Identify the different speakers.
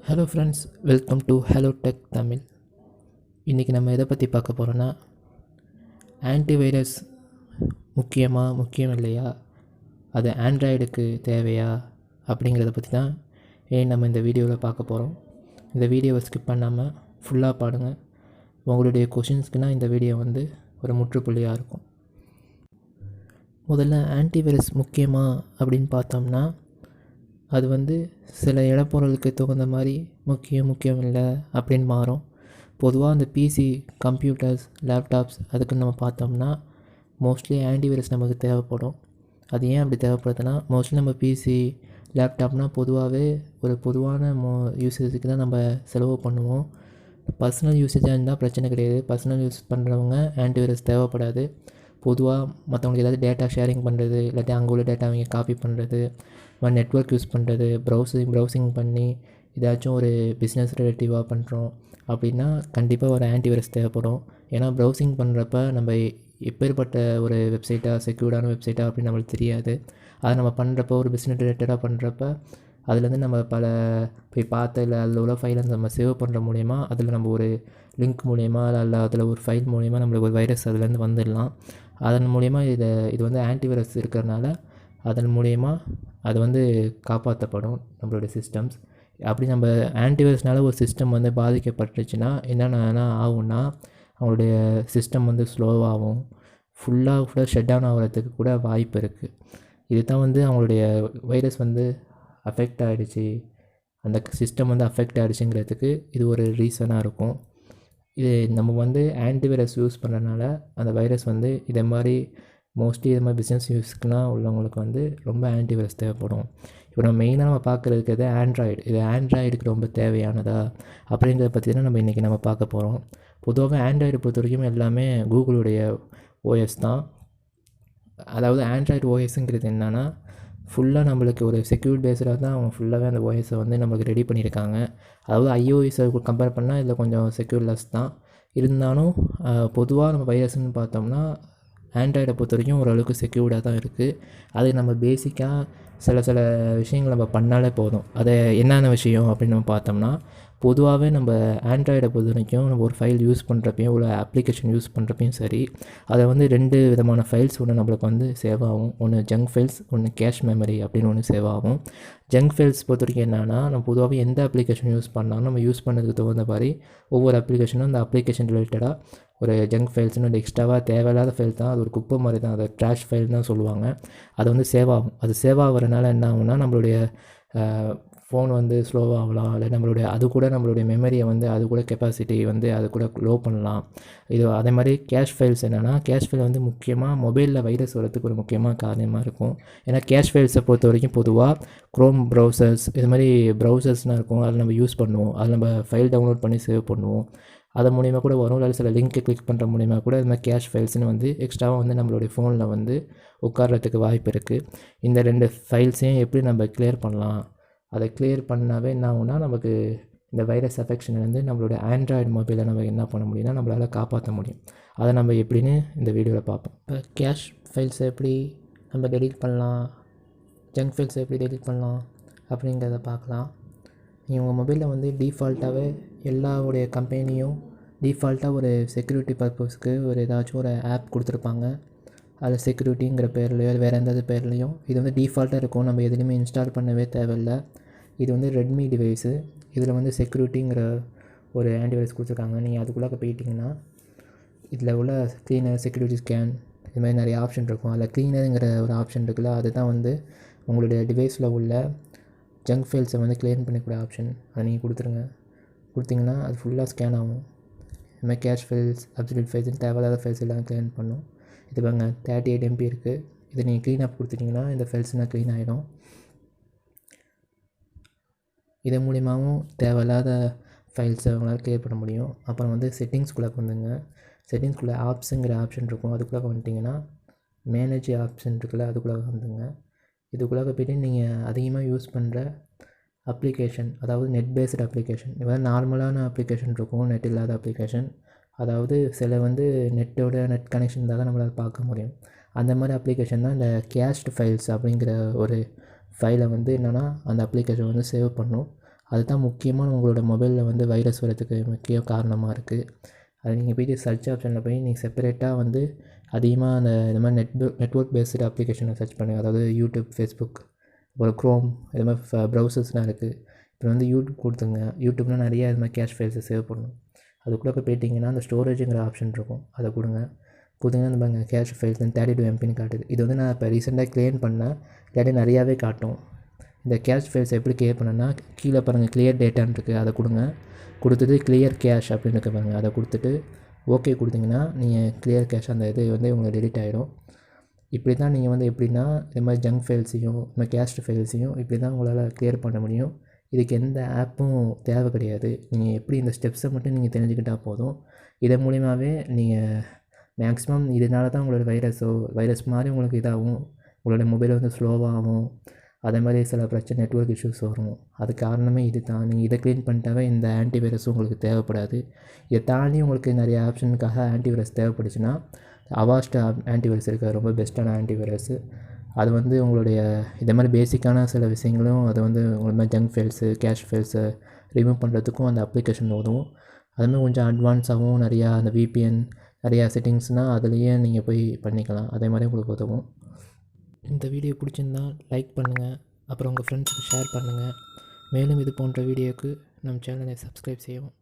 Speaker 1: Hello friends, welcome to hello tech Tamil. இன்றைக்கி நம்ம எதை பற்றி பார்க்க போகிறோன்னா, ஆன்டிவைரஸ் முக்கியம் இல்லையா, அது ஆண்ட்ராய்டுக்கு தேவையா அப்படிங்கிறத பற்றி தான் நம்ம இந்த வீடியோவில் பார்க்க போகிறோம். இந்த வீடியோவை ஸ்கிப் பண்ணாமல் ஃபுல்லாக பாருங்கள். உங்களுடைய கொஷின்ஸ்க்குனால் இந்த வீடியோ ஒரு முற்றுப்புள்ளியாக இருக்கும். முதல்ல ஆன்டிவைரஸ் முக்கியமா அப்படின்னு பார்த்தோம்னா, அது சில இடப்பொருளுக்கு தகுந்த மாதிரி முக்கியம் இல்லை அப்படின்னு மாறும். பொதுவாக அந்த பிசி, கம்ப்யூட்டர்ஸ், லேப்டாப்ஸ் அதுக்குன்னு நம்ம பார்த்தோம்னா மோஸ்ட்லி ஆன்டிவைரஸ் நமக்கு தேவைப்படும். அது ஏன் அப்படி தேவைப்படுதுன்னா, மோஸ்ட்லி நம்ம பிசி, லேப்டாப்னால் பொதுவாகவே ஒரு பொதுவான யூசேஜுக்கு தான் நம்ம செலவு பண்ணுவோம். பர்சனல் யூசேஜாக இருந்தால் பிரச்சனை கிடையாது. பர்சனல் யூஸ் பண்ணுறவங்க ஆன்டிவைரஸ் தேவைப்படாது. பொதுவாக மற்றவங்களுக்கு ஏதாவது டேட்டா ஷேரிங் பண்ணுறது, இல்லாட்டி அங்கே உள்ள டேட்டா அவங்க காப்பி பண்ணுறது, நெட்வொர்க் யூஸ் பண்ணுறது, ப்ரௌசிங் பண்ணி ஏதாச்சும் ஒரு பிஸ்னஸ் ரிலேட்டிவாக பண்ணுறோம் அப்படின்னா கண்டிப்பாக ஒரு ஆன்டிவைரஸ் தேவைப்படும். ஏன்னா ப்ரௌசிங் பண்ணுறப்ப நம்ம எப்பேற்பட்ட ஒரு வெப்சைட்டாக, செக்யூர்டான வெப்சைட்டாக அப்படின்னு நம்மளுக்கு தெரியாது. அதை நம்ம பண்ணுறப்போ ஒரு பிஸ்னஸ் ரிலேட்டடாக பண்ணுறப்ப அதுலேருந்து நம்ம போய் பார்த்து இல்லை அதில் உள்ள ஃபைலை நம்ம சேவ் பண்ணுற மூலயமா, அதில் நம்ம ஒரு லிங்க் மூலயமா இல்லை அதில் ஒரு ஃபைல் மூலயமா நம்மளுக்கு ஒரு வைரஸ் அதுலேருந்து வந்துடலாம். அதன் மூலயமா இது ஆன்டிவைரஸ் இருக்கிறனால அதன் மூலயமா அது காப்பாற்றப்படும் நம்மளுடைய சிஸ்டம்ஸ். அப்படி நம்ம ஆன்டிவைரஸ்னால ஒரு சிஸ்டம் பாதிக்கப்பட்டுச்சுன்னா என்னென்ன ஆகும்னா, அவங்களுடைய சிஸ்டம் ஸ்லோவாகும், ஃபுல்லாக ஷட் டவுன் ஆகிறதுக்கு கூட வாய்ப்பு இருக்குது. இது தான் அவங்களுடைய வைரஸ் அஃபெக்ட் ஆகிடுச்சு, அந்த சிஸ்டம் அஃபெக்ட் ஆகிடுச்சுங்கிறதுக்கு இது ஒரு ரீசனாக இருக்கும். இது நம்ம ஆன்டிவைரஸ் யூஸ் பண்ணுறதுனால அந்த வைரஸ் இதை மாதிரி மோஸ்ட்லி இது மாதிரி பிஸ்னஸ் யூஸ்க்குனால் உள்ளவங்களுக்கு ரொம்ப ஆன்டிவைரஸ் தேவைப்படும். இப்போ நம்ம மெயினாக நம்ம பார்க்குறதுக்கு இது ஆண்ட்ராய்டுக்கு ரொம்ப தேவையானதா அப்படிங்கிறத பற்றி தான் நம்ம இன்றைக்கி பார்க்க போகிறோம். பொதுவாக ஆண்ட்ராய்டு பொறுத்த வரைக்கும் எல்லாமே கூகுளுடைய ஓஎஸ் தான். அதாவது ஆண்ட்ராய்டு ஓஎஸ்ங்கிறது என்னென்னா, ஃபுல்லாக நம்மளுக்கு ஒரு செக்யூர் பேஸ்டாக தான் அவங்க ஃபுல்லாகவே அந்த ஓஎஸை நம்மளுக்கு ரெடி பண்ணியிருக்காங்க. அதாவது ஐஓஎஸை கம்பேர் பண்ணால் இதில் கொஞ்சம் செக்யூர்லெஸ் தான். இருந்தாலும் பொதுவாக நம்ம வைரஸ்ன்னு பார்த்தோம்னா ஆண்ட்ராய்டை பொறுத்த வரைக்கும் ஓரளவுக்கு செக்யூர்டாக தான் இருக்குது. அது நம்ம பேசிக்காக சில விஷயங்கள் நம்ம பண்ணாலே போதும். அதை என்னென்ன விஷயம் அப்படின்னு நம்ம பார்த்தோம்னா, பொதுவாகவே நம்ம ஆண்ட்ராய்டை பொறுத்த வரைக்கும் நம்ம ஒரு ஃபைல் யூஸ் பண்ணுறப்பையும் ஒரு அப்ளிகேஷன் யூஸ் பண்ணுறப்பையும் சரி, அதை 2 விதமான ஃபைல்ஸ் ஒன்று நம்மளுக்கு சேவ் ஆகும். ஒன்று ஜங்க் ஃபைல்ஸ், ஒன்று கேஷ் மெமரி அப்படின்னு ஒன்று சேவ் ஆகும். ஜங்க் ஃபைல்ஸ் பொறுத்த வரைக்கும் என்னென்னா, நம்ம பொதுவாகவே எந்த அப்ளிகேஷன் யூஸ் பண்ணாலும் நம்ம யூஸ் பண்ணுறதுக்கு தகுந்த மாதிரி ஒவ்வொரு அப்ளிகேஷனும் அந்த அப்ளிகேஷன் ரிலேட்டடாக ஒரு ஜங்க் ஃபைல்ஸ்னு ஒரு எக்ஸ்ட்ராவாக தேவையில்லாத ஃபைல் தான், அது ஒரு குப்பை மாதிரி தான், அதை ட்ராஷ் ஃபைல் தான் சொல்லுவாங்க. அது சேவ் ஆகும். அது சேவ் ஆகிறதுனால என்ன ஆகும்னா, நம்மளுடைய ஃபோன் ஸ்லோவாகலாம், இல்லை நம்மளுடைய மெமரியை அது கூட கெப்பாசிட்டி அது கூட லோ பண்ணலாம். இது அதே மாதிரி கேஷ் ஃபைல்ஸ் என்னென்னா, கேஷ் ஃபைல் முக்கியமாக மொபைலில் வைரஸ் வரதுக்கு ஒரு முக்கியமாக காரணமாக இருக்கும். ஏன்னா கேஷ் ஃபைல்ஸை பொறுத்த வரைக்கும் பொதுவாக க்ரோம் ப்ரௌசர்ஸ் இது மாதிரி ப்ரௌசர்ஸ்னால் இருக்கும், அதில் நம்ம யூஸ் பண்ணுவோம். அதில் நம்ம ஃபைல் டவுன்லோட் பண்ணி சேவ் பண்ணுவோம். அது மூலிமா கூட வரும். இல்லை சில லிங்க்கை கிளிக் பண்ணுற மூலிமா கூட இது மாதிரி கேஷ் ஃபைல்ஸ்னு எக்ஸ்ட்ராவாக நம்மளுடைய ஃபோனில் உட்கார்றதுக்கு வாய்ப்பு இருக்குது. இந்த 2 ஃபைல்ஸையும் எப்படி நம்ம கிளியர் பண்ணலாம், அதை கிளியர் பண்ணாவே என்ன ஆகும்னா, நமக்கு இந்த வைரஸ் அஃபெக்ஷன்லேருந்து நம்மளுடைய ஆண்ட்ராய்டு மொபைலை நம்ம என்ன பண்ண முடியும்னா நம்மளால் காப்பாற்ற முடியும். அதை நம்ம எப்படின்னு இந்த வீடியோவில் பார்ப்போம். இப்போ கேஷ் ஃபைல்ஸை எப்படி நம்ம டெலீட் பண்ணலாம், ஜங்க் ஃபைல்ஸை எப்படி டெலீட் பண்ணலாம் அப்படிங்கிறத பார்க்கலாம். நீங்கள் உங்கள் மொபைலில் டிஃபால்ட்டாகவே எல்லாருடைய கம்பெனியும் டிஃபால்ட்டாக ஒரு செக்யூரிட்டி பர்பஸ்க்கு ஒரு ஏதாச்சும் ஒரு ஆப் கொடுத்துருப்பாங்க. அது செக்யூரிட்டிங்கிற பேர்லையோ அது வேறு எந்த பேர்லையும் இது டிஃபால்ட்டாக இருக்கும். நம்ம எதுலேயுமே இன்ஸ்டால் பண்ணவே தேவையில்லை. இது ரெட்மி டிவைஸு. இதில் செக்யூரிட்டிங்கிற ஒரு ஆன்டிவைரஸ் கொடுத்துருக்காங்க. நீங்கள் அதுக்குள்ளே போயிட்டிங்கன்னா இதில் உள்ள க்ளீனர், செக்யூரிட்டி ஸ்கேன் இது மாதிரி நிறைய ஆப்ஷன் இருக்கும். அதில் க்ளீனருங்கிற ஒரு ஆப்ஷன் இருக்குல்ல, அதுதான் உங்களுடைய டிவைஸில் உள்ள ஜங்க் ஃபைல்ஸை க்ளீன் பண்ணிக்கூடிய ஆப்ஷன். அதை நீங்கள் கொடுத்தீங்கன்னா அது ஃபுல்லாக ஸ்கேன் ஆகும். இது மாதிரி கேஷ் ஃபைல்ஸ், அப்சல்யூட் ஃபைல்ஸ், தேவையில்லாத ஃபைல்ஸ் எல்லாம் க்ளீன் பண்ணும். இது பாருங்க 38 MB இருக்குது. இதை நீங்கள் க்ளீன் அப் கொடுத்துட்டிங்கன்னா இந்த ஃபைல்ஸ்னால் க்ளீன் ஆகிடும். இது மூலிமாவும் தேவையில்லாத ஃபைல்ஸை அவங்களால க்ளியர் பண்ண முடியும். அப்புறம் செட்டிங்ஸ்குள்ளே வந்துங்க. செட்டிங்ஸ்குள்ளே ஆப்ஸுங்கிற ஆப்ஷன் இருக்கும். அதுக்குள்ளே வந்துட்டிங்கன்னா மேனேஜ் ஆப்ஷன் இருக்குல்ல, அதுக்குள்ளே வந்துங்க. இதுக்குள்ளே போய்ட்டு நீங்கள் அதிகமாக யூஸ் பண்ணுற அப்ளிகேஷன், அதாவது நெட் பேஸ்டு அப்ளிகேஷன், இது நார்மலான அப்ளிகேஷன் இருக்கும், நெட் இல்லாத அப்ளிகேஷன். அதாவது சில நெட் கனெக்ஷன் இருந்தால் தான் நம்மளால் பார்க்க முடியும். அந்த மாதிரி அப்ளிகேஷன் தான் இந்த கேஷ்டு ஃபைல்ஸ் அப்படிங்கிற ஒரு ஃபைலை என்னென்னா அந்த அப்ளிகேஷன் சேவ் பண்ணும். அதுதான் முக்கியமாக உங்களோட மொபைலில் வந்து வைரஸ் வரதுக்கு முக்கிய காரணமாக இருக்குது. அது நீங்கள் போய்ட்டு சர்ச் ஆப்ஷனில் போய் நீங்கள் செப்பரேட்டாக வந்து அதிகமாக இந்த மாதிரி நெட்வொர்க் பேஸ்டு அப்ளிகேஷனை சர்ச் பண்ணுங்கள். அதாவது யூடியூப், ஃபேஸ்புக், அப்புறம் க்ரோம், இது மாதிரி ப்ரௌசர்ஸ்லாம் இருக்குது. இப்போ வந்து யூடியூப் கொடுத்துங்க. யூடியூப்னால் நிறையா இது மாதிரி கேஷ் ஃபைல்ஸை சேவ் பண்ணணும். அதுக்குள்ளே போய்ட்டிங்கன்னா அந்த ஸ்டோரேஜுங்கிற ஆப்ஷன் இருக்கும், அதை கொடுத்தீங்கன்னா இந்த பாருங்க கேஷ் ஃபைல்ஸ் 32 MBன்னு காட்டுது. இது வந்து நான் இப்போ ரீசெண்டாக க்ளியர் பண்ணேன், இல்லாட்டி நிறையாவே காட்டும். இந்த கேஷ் ஃபைல்ஸ் எப்படி க்ளியர் பண்ணேன்னா, கீழே பாருங்கள் கிளியர் டேட்டான்னு இருக்குது, அதை கொடுத்துட்டு கிளியர் கேஷ் அப்படின்னு இருக்க பாருங்கள், அதை கொடுத்துட்டு ஓகே கொடுத்தீங்கன்னா நீங்கள் கிளியர் கேஷ் அந்த இது வந்து உங்களுக்கு டெலிட் ஆகிடும். இப்படி தான் நீங்கள் வந்து எப்படின்னா இந்த மாதிரி ஜங்க் ஃபைல்ஸையும் இந்த மாதிரி கேஷ்ட் ஃபைல்ஸையும் இப்படி தான் உங்களால் க்ளியர் பண்ண முடியும். இதுக்கு எந்த ஆப்பும் தேவை கிடையாது. நீங்கள் எப்படி இந்த ஸ்டெப்ஸை மட்டும் நீங்கள் தெரிஞ்சுக்கிட்டால் போதும். இதன் மூலிமாவே நீங்கள் மேக்ஸிமம் இதனால தான் உங்களோட வைரஸ் மாதிரி உங்களுக்கு இதாகும், உங்களோட மொபைல் வந்து ஸ்லோவாகும், அதே மாதிரி சில பிரச்சனை நெட்வொர்க் இஷ்யூஸ் வரும். அது காரணமே இது தான். நீங்கள் இதை க்ளீன் பண்ணிட்டாவே இந்த ஆன்டிவைரஸும் உங்களுக்கு தேவைப்படாது. இதை தாண்டி உங்களுக்கு நிறைய ஆப்ஷனுக்காக ஆன்டிவைரஸ் தேவைப்பட்டுச்சுன்னா அவாஸ்ட் ஆன்டிவைரஸ் இருக்குது, ரொம்ப பெஸ்ட்டான ஆன்டிவைரஸு. அது வந்து உங்களுடைய இதே மாதிரி பேசிக்கான சில விஷயங்களும் அது வந்து உங்களுக்கு மாதிரி ஜங்க் ஃபைல்ஸு, கேஷ் ஃபைல்ஸை ரிமூவ் பண்ணுறதுக்கும் அந்த அப்ளிகேஷன் உதவும். அதுமாதிரி கொஞ்சம் அட்வான்ஸாகவும் நிறையா அந்த VPN நிறையா செட்டிங்ஸ்னால் அதுலேயே நீங்கள் போய் பண்ணிக்கலாம். அதே மாதிரி உங்களுக்கு உதவும். இந்த வீடியோ பிடிச்சிருந்தா லைக் பண்ணுங்கள், அப்புறம் உங்கள் ஃப்ரெண்ட்ஸுக்கு ஷேர் பண்ணுங்கள். மேலும் இது போன்ற வீடியோவுக்கு நம்ம சேனலை சப்ஸ்கிரைப் செய்யவும்.